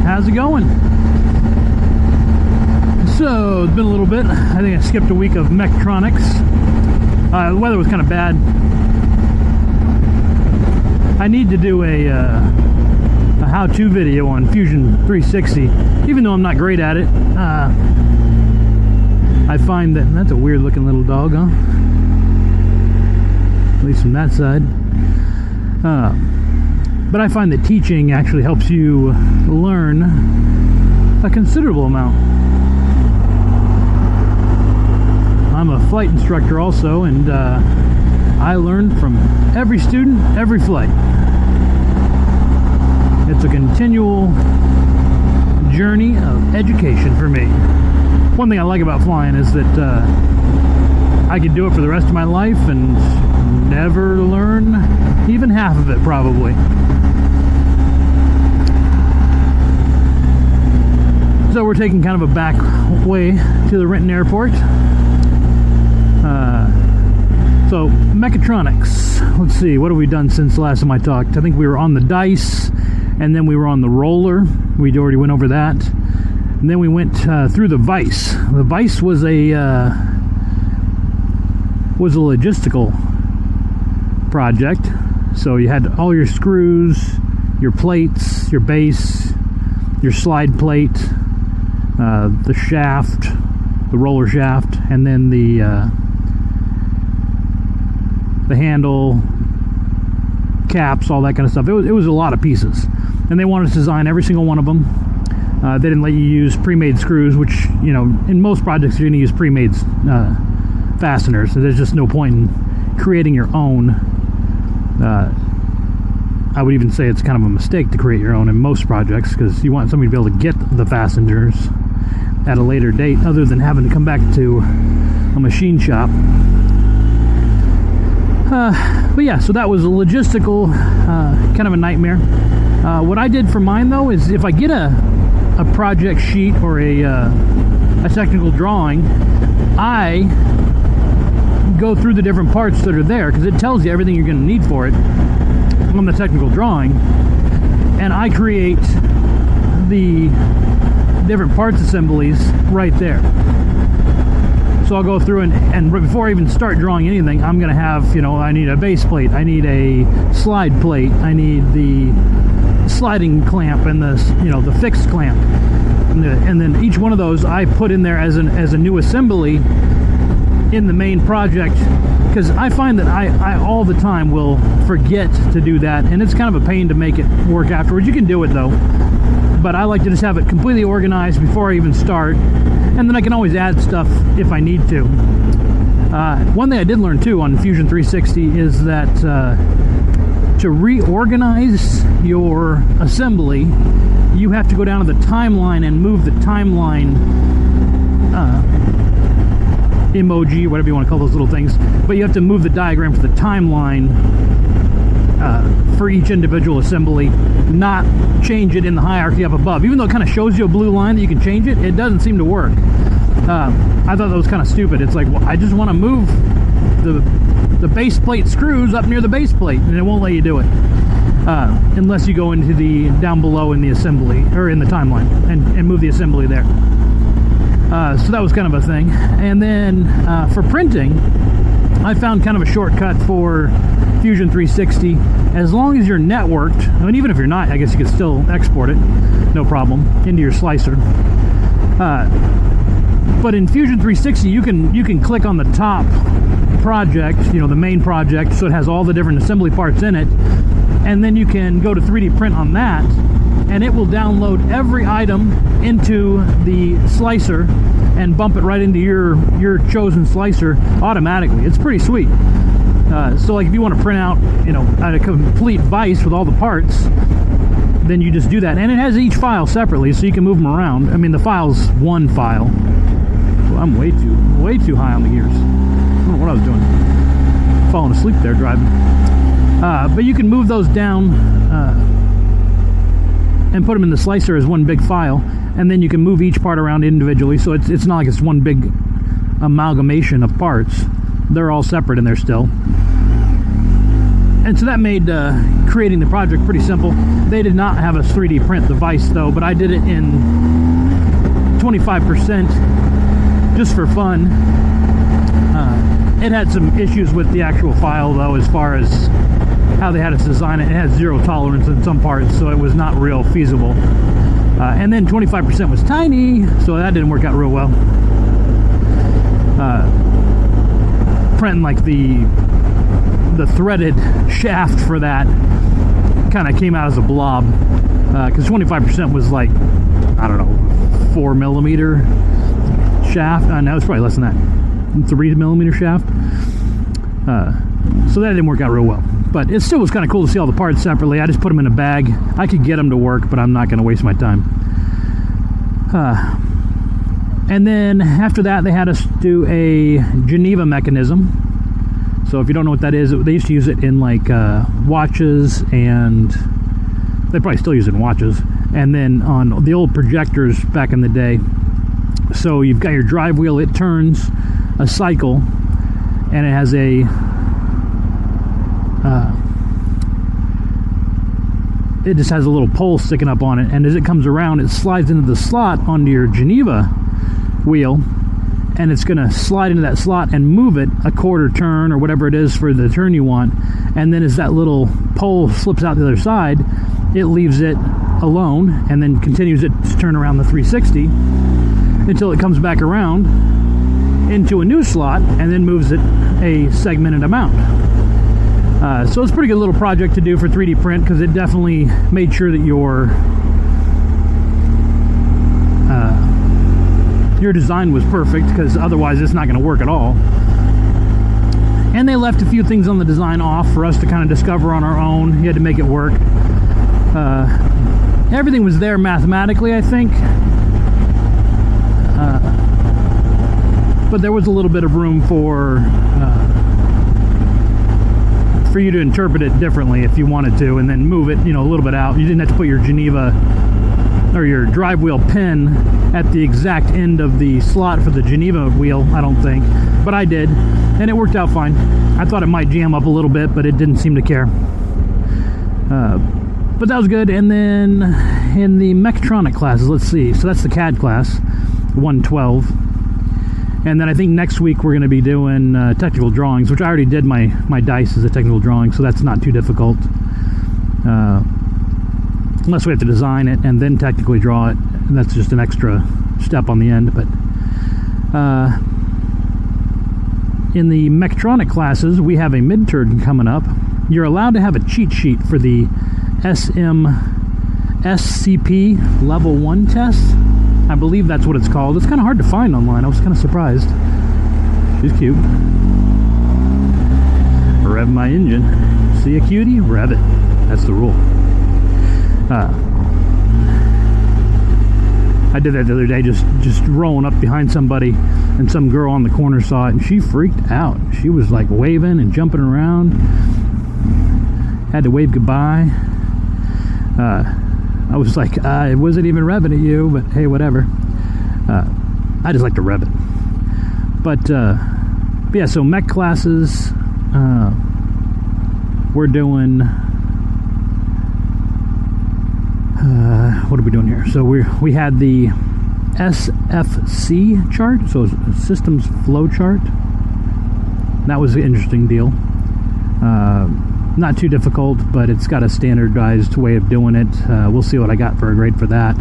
how's it going? So, it's been a little bit. I think I skipped a week of Mechatronics. The weather was kind of bad. I need to do a how-to video on Fusion 360, even though I'm not great at it. I find that's a weird looking little dog, huh? At least from that side. But I find that teaching actually helps you learn a considerable amount. I'm a flight instructor also, and I learn from every student, every flight. It's a continual journey of education for me. One thing I like about flying is that I could do it for the rest of my life and never learn even half of it, probably. So we're taking kind of a back way to the Renton Airport. So Mechatronics, let's see, what have we done since the last time I talked? I think we were on the dice, and then we were on the roller. We already went over that. And then we went through the vise. The vise was a logistical project. So you had all your screws, your plates, your base, your slide plate, the shaft, the roller shaft, and then the handle, caps, all that kind of stuff. It was a lot of pieces, and they wanted to design every single one of them. They didn't let you use pre-made screws, which, you know, in most projects you're going to use pre-made fasteners. So there's just no point in creating your own. I would even say it's kind of a mistake to create your own in most projects, because you want somebody to be able to get the fasteners at a later date, other than having to come back to a machine shop. But yeah, so that was a logistical kind of a nightmare. What I did for mine, though, is if I get a project sheet or a technical drawing, I go through the different parts that are there, because it tells you everything you're going to need for it on the technical drawing, and I create the different parts assemblies right there. So I'll go through and before I even start drawing anything, I'm going to have, you know, I need a base plate, I need a slide plate, I need the sliding clamp and the, you know, the fixed clamp, and then each one of those I put in there as a new assembly in the main project, because I find that I all the time will forget to do that, and it's kind of a pain to make it work afterwards. You can do it though, but I like to just have it completely organized before I even start, and then I can always add stuff if I need to. One thing I did learn too on Fusion 360 is that to reorganize your assembly, you have to go down to the timeline and move the timeline emoji, whatever you want to call those little things, but you have to move the diagram for the timeline for each individual assembly, not change it in the hierarchy up above. Even though it kind of shows you a blue line that you can change it, it doesn't seem to work. I thought that was kind of stupid. It's like, well, I just want to move the base plate screws up near the base plate, and it won't let you do it unless you go into the down below in the assembly, or in the timeline, and move the assembly there. So that was kind of a thing. And then for printing, I found kind of a shortcut for Fusion 360. As long as you're networked, I mean, even if you're not, I guess you could still export it, no problem, into your slicer. But in Fusion 360, you can click on the top project, you know, the main project, so it has all the different assembly parts in it, and then you can go to 3D print on that, and it will download every item into the slicer and bump it right into your chosen slicer automatically. It's pretty sweet. So like if you want to print out, you know, a complete vise with all the parts, then you just do that, and it has each file separately, so you can move them around. I mean, the file's one file. Well, I'm way too high on the gears. I don't know what I was doing. Falling asleep there driving. But you can move those down and put them in the slicer as one big file, and then you can move each part around individually, so it's not like it's one big amalgamation of parts. They're all separate in there still. And so that made creating the project pretty simple. They did not have us 3D print the vise though, but I did it in 25% just for fun. It had some issues with the actual file though, as far as how they had us design it. It had zero tolerance in some parts, so it was not real feasible. And then 25% was tiny, so that didn't work out real well. Printing like the threaded shaft for that kind of came out as a blob, because 25% was like, I don't know, 4mm shaft. No, it's probably less than that, 3mm shaft. So that didn't work out real well, but it still was kind of cool to see all the parts separately. I just put them in a bag. I could get them to work, but I'm not going to waste my time. And then after that, they had us do a Geneva mechanism. So if you don't know what that is, they used to use it in like watches, and they probably still use it in watches, and then on the old projectors back in the day. So you've got your drive wheel, it turns a cycle, and it has a it just has a little pole sticking up on it, and as it comes around, it slides into the slot onto your Geneva wheel, and it's going to slide into that slot and move it a quarter turn or whatever it is for the turn you want. And then as that little pole slips out the other side, it leaves it alone and then continues it to turn around the 360 until it comes back around into a new slot and then moves it a segmented amount. So it's a pretty good little project to do for 3D print, because it definitely made sure that your design was perfect, because otherwise it's not going to work at all. And they left a few things on the design off for us to kind of discover on our own. You had to make it work. Everything was there mathematically, I think, but there was a little bit of room for you to interpret it differently if you wanted to, and then move it, you know, a little bit out. You didn't have to put your Geneva or your drive wheel pin at the exact end of the slot for the Geneva wheel, I don't think, but I did, and it worked out fine. I thought it might jam up a little bit, but it didn't seem to care. But that was good. And then in the Mechatronic classes, let's see, so that's the CAD class, 112. And then I think next week we're going to be doing technical drawings, which I already did my dice as a technical drawing, so that's not too difficult. Unless we have to design it and then technically draw it. And that's just an extra step on the end. But in the Mechatronic classes, we have a midterm coming up. You're allowed to have a cheat sheet for the SCP Level 1 test. I believe that's what it's called. It's kind of hard to find online. I was kind of surprised. She's cute. Rev my engine. See a cutie? Rev it. That's the rule. I did that the other day, just rolling up behind somebody, and some girl on the corner saw it, and she freaked out. She was like waving and jumping around. Had to wave goodbye. I was like, it wasn't even revving at you, but hey, whatever. I just like to rev it. But yeah, so mech classes, we're doing, what are we doing here? So we had the SFC chart, so systems flow chart. That was an interesting deal. Not too difficult, but it's got a standardized way of doing it. We'll see what I got for a grade for that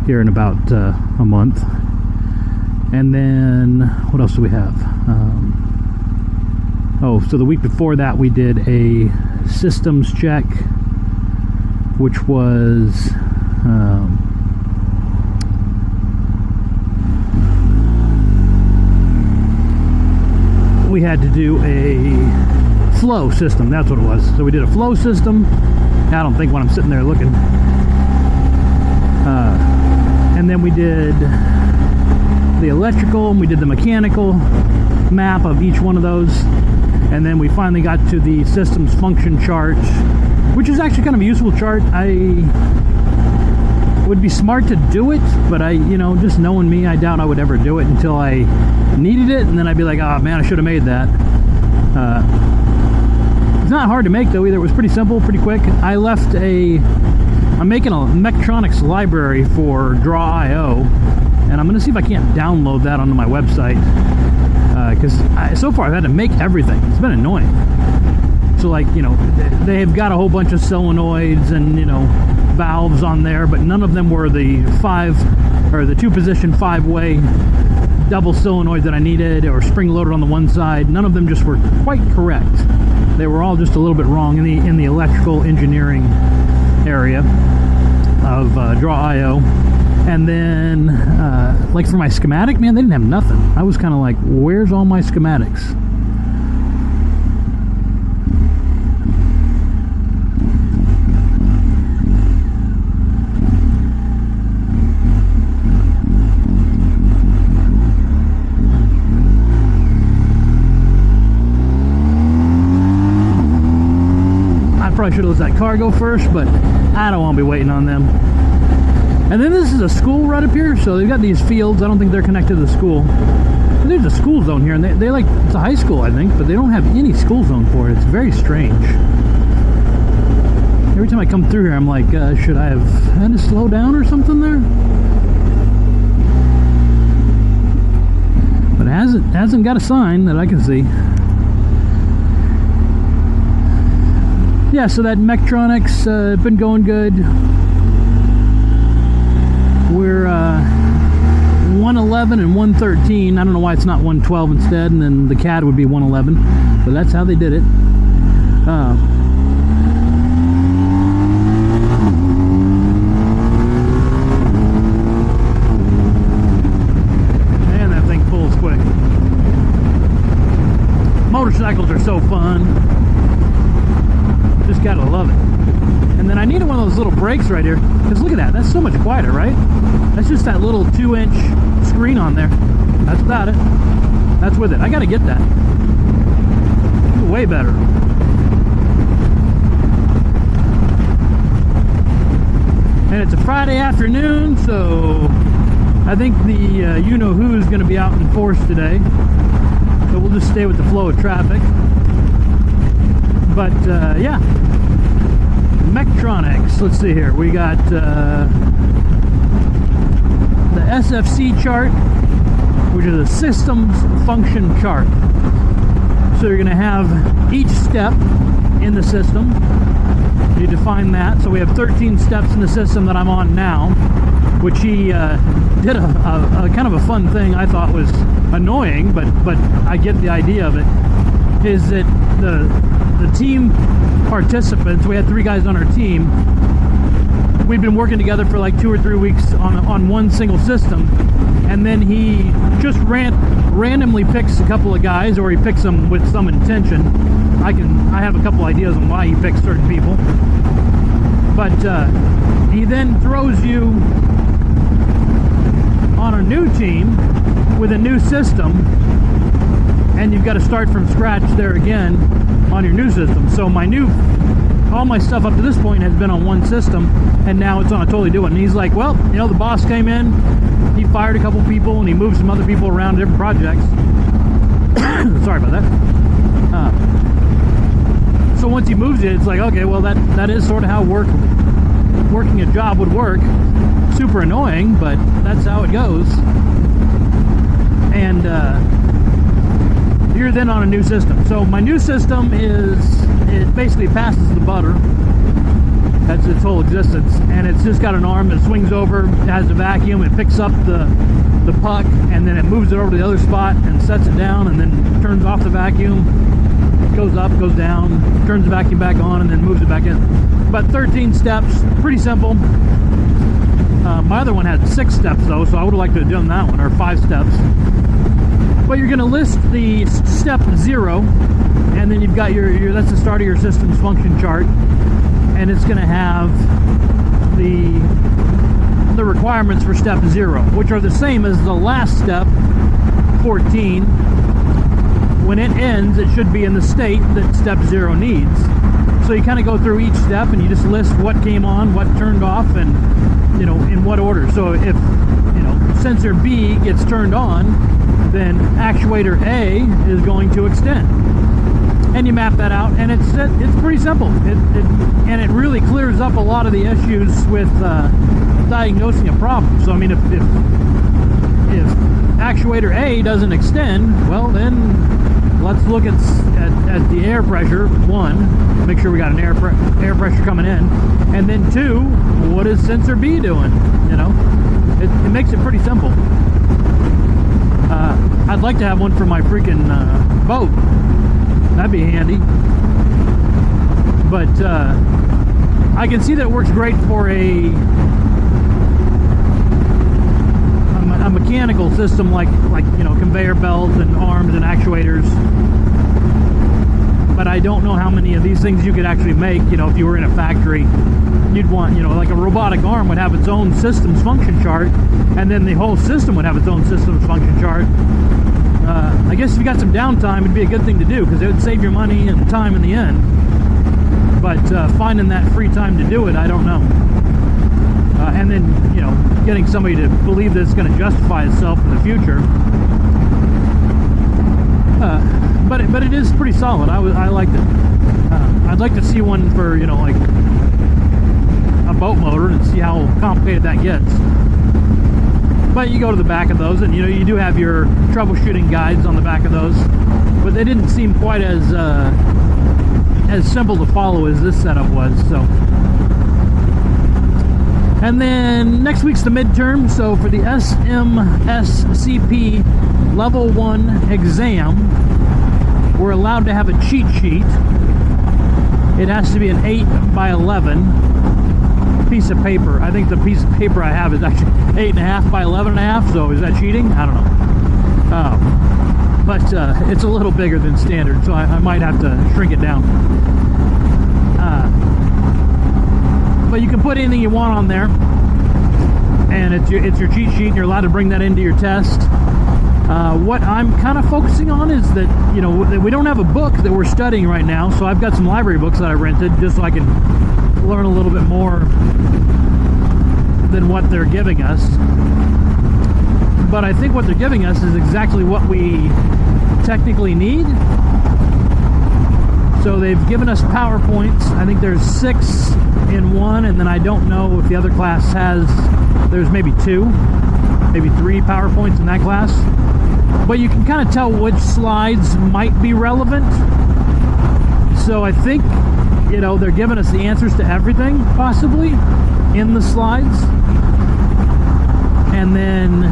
here in about a month. And then what else do we have? Oh, so the week before that we did a systems check, which was we had to do a flow system. That's what it was. So we did a flow system. I don't think when I'm sitting there looking. And then we did the electrical, and we did the mechanical map of each one of those. And then we finally got to the systems function chart, which is actually kind of a useful chart. I would be smart to do it, but just knowing me, I doubt I would ever do it until I needed it, and then I'd be like, oh man, I should have made that. It's not hard to make though either. It was pretty simple, pretty quick. I'm making a Mechatronics library for Draw.io, and I'm going to see if I can't download that onto my website, because so far I've had to make everything. It's been annoying. So like, you know, they've got a whole bunch of solenoids and, you know, valves on there, but none of them were the 2-position 5-way double solenoid that I needed, or spring loaded on the one side. None of them just were quite correct. They were all just a little bit wrong in the electrical engineering area of Draw.io. And then like for my schematic, man, they didn't have nothing. I was kind of like, where's all my schematics? Probably should have let that car go first, but I don't want to be waiting on them. And then this is a school right up here, so they've got these fields. I don't think they're connected to the school. But there's a school zone here, and they like, it's a high school, I think, but they don't have any school zone for it. It's very strange. Every time I come through here, I'm like, should I have had to slow down or something there? But it hasn't got a sign that I can see. Yeah, so that Mechatronics been going good. We're 111 and 113. I don't know why it's not 112 instead, and then the CAD would be 111, but that's how they did it. Man, that thing pulls quick. Motorcycles are so fun. Just gotta love it. And then I needed one of those little brakes right here, because look at that, that's so much quieter, right? That's just that little 2-inch screen on there. That's without it. That's with it. I gotta get that. Way better. And it's a Friday afternoon, so I think the you-know-who is gonna be out in force today. So we'll just stay with the flow of traffic. But yeah, Mechatronics. Let's see here. We got the SFC chart, which is a systems function chart. So you're going to have each step in the system. You define that. So we have 13 steps in the system that I'm on now, which he did a kind of a fun thing I thought was annoying, but I get the idea of it. Is that the team participants, we had 3 guys on our team, we'd been working together for like 2 or 3 weeks on one single system, and then he just randomly picks a couple of guys, or he picks them with some intention. I have a couple ideas on why he picks certain people, but he then throws you on a new team with a new system, and you've got to start from scratch there again on your new system. So all my stuff up to this point has been on one system, and now it's on a totally new one. And he's like, well, you know, the boss came in, he fired a couple people, and he moved some other people around different projects. Sorry about that. So once he moves it, it's like, okay, well, that is sort of how working a job would work. Super annoying, but that's how it goes. And you're then on a new system. So my new system it basically passes the butter. That's its whole existence. And it's just got an arm that swings over, it has a vacuum, it picks up the puck, and then it moves it over to the other spot and sets it down, and then turns off the vacuum, goes up, goes down, turns the vacuum back on, and then moves it back in. About 13 steps, pretty simple. My other one had 6 steps though, so I would have liked to have done that one, or 5 steps. But you're going to list the step 0, and then you've got your that's the start of your system's function chart, and it's going to have the requirements for step 0, which are the same as the last step, 14. When it ends, it should be in the state that step 0 needs. So you kind of go through each step, and you just list what came on, what turned off, and you know, in what order. So if, you know, sensor B gets turned on, then actuator A is going to extend. and you map that out, and it's pretty simple. And it really clears up a lot of the issues with diagnosing a problem. So I mean, if actuator A doesn't extend, well then let's look at the air pressure. One, make sure we got an air pressure coming in, and then two, what is sensor B doing? You know, it makes it pretty simple. I'd like to have one for my freaking boat. That'd be handy. But I can see that it works great for a mechanical system like you know, conveyor belts and arms and actuators. But I don't know how many of these things you could actually make. You know, if you were in a factory, you'd want, you know, like a robotic arm would have its own systems function chart, and then the whole system would have its own systems function chart. I guess if you got some downtime, it'd be a good thing to do, because it would save your money and time in the end. But finding that free time to do it, I don't know. And then, you know, getting somebody to believe that it's going to justify itself in the future. But it is pretty solid. I liked it. I'd like to see one for, you know, like a boat motor, and see how complicated that gets. But you go to the back of those, and you know, you do have your troubleshooting guides on the back of those, but they didn't seem quite as simple to follow as this setup was. So, and then next week's the midterm. So for the SMSCP Level 1 exam, we're allowed to have a cheat sheet. It has to be an 8 by 11 piece of paper. I think the piece of paper I have is actually 8.5 by 11.5. So is that cheating? I don't know. But it's a little bigger than standard, so I might have to shrink it down. But you can put anything you want on there, and it's your cheat sheet, and you're allowed to bring that into your test. What I'm kind of focusing on is that, you know, we don't have a book that we're studying right now, so I've got some library books that I rented just so I can learn a little bit more than what they're giving us. But I think what they're giving us is exactly what we technically need. So they've given us PowerPoints. I think there's 6 in one, and then I don't know if the other class has, there's maybe 2, maybe 3 PowerPoints in that class. But you can kind of tell which slides might be relevant. So I think, you know, they're giving us the answers to everything, possibly, in the slides. And then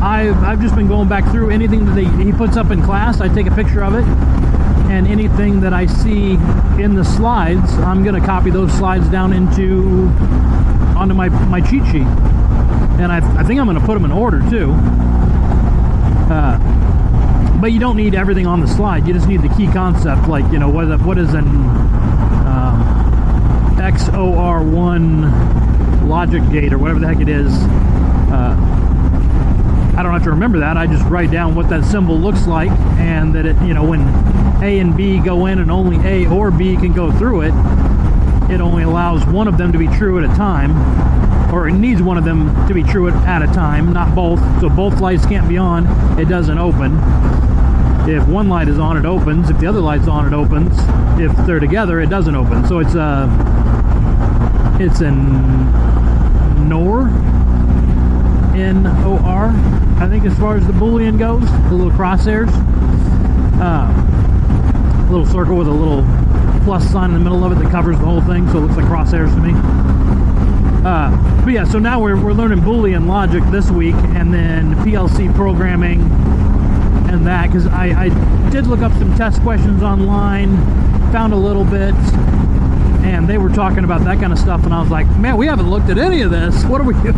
I've just been going back through anything that he puts up in class. I take a picture of it, and anything that I see in the slides, I'm going to copy those slides down onto my cheat sheet. And I think I'm going to put them in order too. But you don't need everything on the slide. You just need the key concept, like, you know, what is an XOR1 logic gate, or whatever the heck it is. I don't have to remember that. I just write down what that symbol looks like, and that it, you know, when A and B go in and only A or B can go through it, it only allows one of them to be true at a time, or it needs one of them to be true at a time, not both. So both lights can't be on, it doesn't open. If one light is on, it opens. If the other light's on, it opens. If they're together, it doesn't open. So it's an NOR, N-O-R, I think, as far as the Boolean goes. The little crosshairs. A little circle with a little plus sign in the middle of it that covers the whole thing, so it looks like crosshairs to me. But yeah, so now we're learning Boolean logic this week, and then PLC programming and that, because I did look up some test questions online, found a little bit, and they were talking about that kind of stuff, and I was like, man, we haven't looked at any of this. What are we doing?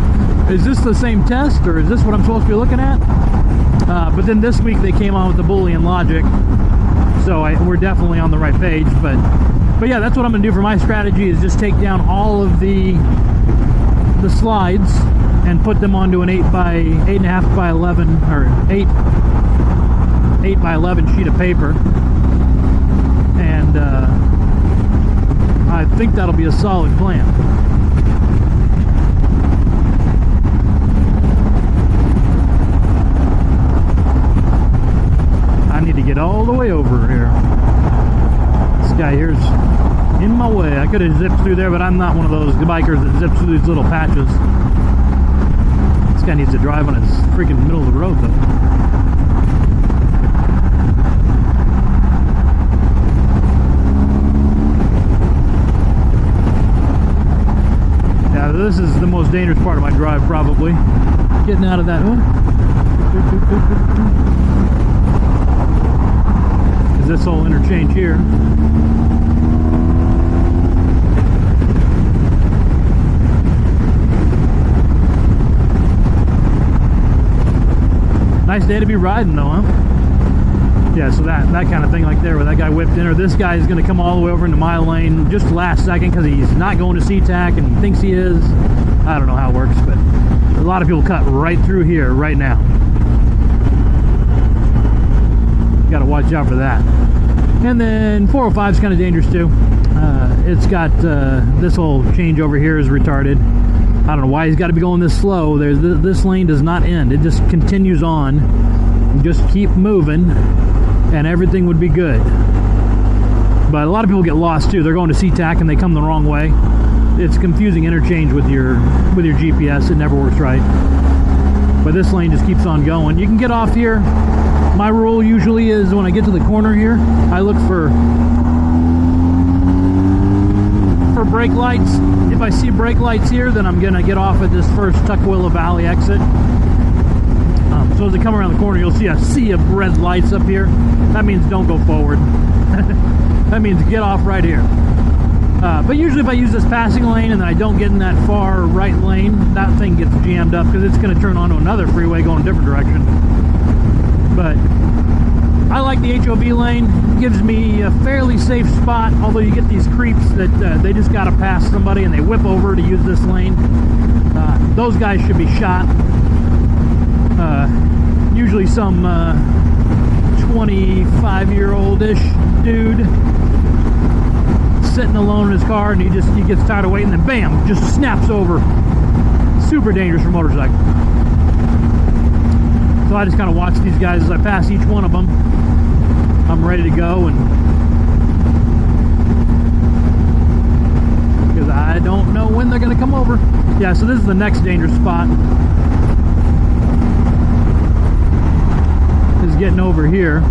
Is this the same test, or is this what I'm supposed to be looking at? But then this week they came on with the Boolean logic, so we're definitely on the right page. But yeah, that's what I'm going to do for my strategy, is just take down all of the slides and put them onto an 8.5 by 11, or 8 by 11 sheet of paper, and I think that'll be a solid plan. I need to get all the way over here. could have zipped through there, but I'm not one of those bikers that zips through these little patches. This guy needs to drive on his freaking middle of the road, though. Yeah, this is the most dangerous part of my drive, probably. Getting out of that. Is this whole interchange here? Nice day to be riding, though, huh? Yeah, so that kind of thing like there, where that guy whipped in, or this guy is going to come all the way over into my lane just last second because he's not going to SeaTac and he thinks he is. I don't know how it works, but a lot of people cut right through here right now. Got to watch out for that. And then 405 is kind of dangerous too. It's got this whole change over here is retarded. I don't know why he's got to be going this slow. This lane does not end. It just continues on. You just keep moving and everything would be good. But a lot of people get lost too. They're going to SeaTac and they come the wrong way. It's confusing interchange with your GPS. It never works right. But this lane just keeps on going. You can get off here. My rule usually is when I get to the corner here, I look for brake lights. If I see brake lights here, then I'm gonna get off at this first Tukwila Valley exit. So as I come around the corner, you'll see a sea of red lights up here. That means don't go forward. That means get off right here. But usually if I use this passing lane and then I don't get in that far right lane, that thing gets jammed up because it's going to turn onto another freeway going a different direction. But I like the HOV lane. It gives me a fairly safe spot, although you get these creeps that they just got to pass somebody and they whip over to use this lane. Those guys should be shot. Usually some 25-year-old-ish dude sitting alone in his car, and he gets tired of waiting, and bam, just snaps over. Super dangerous for motorcycle. So I just kind of watch these guys as I pass each one of them. I'm ready to go, and because I don't know when they're going to come over. Yeah, so this is the next dangerous spot. Is getting over here.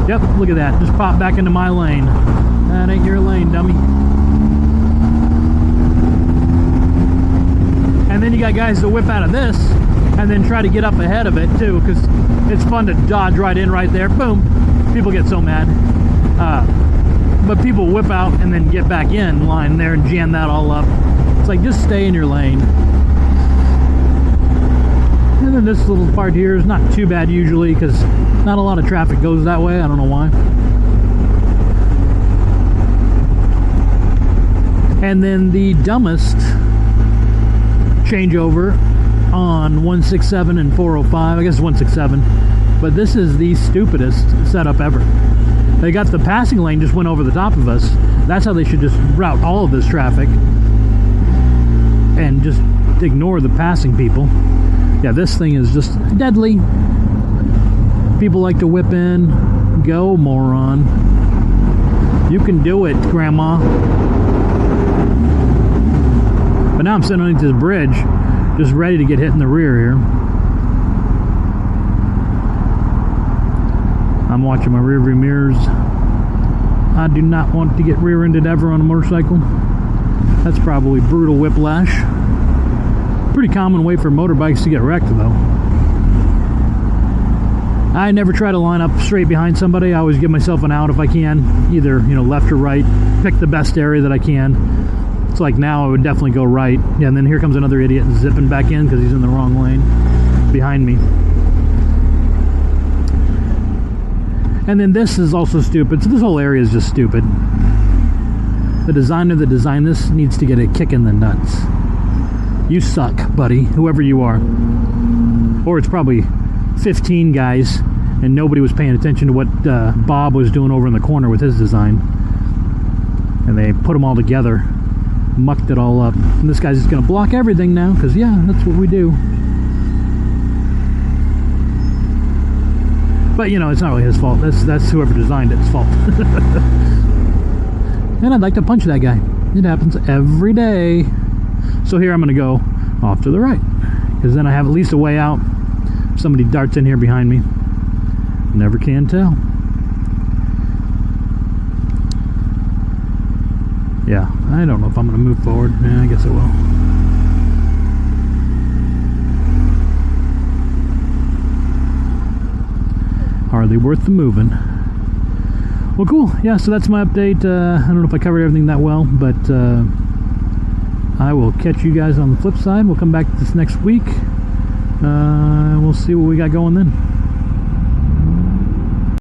Yep, look at that. Just pop back into my lane. That ain't your lane, dummy. And then you got guys that whip out of this and then try to get up ahead of it too, because it's fun to dodge right in right there. Boom. People get so mad. But people whip out and then get back in line there and jam that all up. It's like, just stay in your lane. And then this little part here is not too bad usually because not a lot of traffic goes that way. I don't know why. And then the dumbest changeover on 167 and 405. I guess 167. But this is the stupidest setup ever. They got the passing lane just went over the top of us. That's how they should just route all of this traffic and just ignore the passing people. Yeah, this thing is just deadly. People like to whip in. Go, moron. You can do it, Grandma. But now I'm sitting underneath this bridge, just ready to get hit in the rear here. I'm watching my rear view mirrors. I do not want to get rear-ended ever on a motorcycle. That's probably brutal whiplash. Pretty common way for motorbikes to get wrecked, though. I never try to line up straight behind somebody. I always give myself an out if I can, either left or right. Pick the best area that I can. It's like now I would definitely go right. Yeah, and then here comes another idiot zipping back in because he's in the wrong lane behind me. And then this is also stupid. So this whole area is just stupid. The designer that designed this needs to get a kick in the nuts. You suck, buddy, whoever you are. Or it's probably 15 guys and nobody was paying attention to what Bob was doing over in the corner with his design. And they put them all together, mucked it all up. And this guy's just going to block everything now because, yeah, that's what we do. But, it's not really his fault. That's whoever designed it's fault. and I'd like to punch that guy. It happens every day. So here I'm going to go off to the right, because then I have at least a way out. Somebody darts in here behind me. Never can tell. Yeah, I don't know if I'm going to move forward. Yeah, I guess I will. Hardly worth the moving. Well, cool. Yeah, so that's my update. I don't know if I covered everything that well, but I will catch you guys on the flip side. We'll come back this next week. We'll see what we got going then.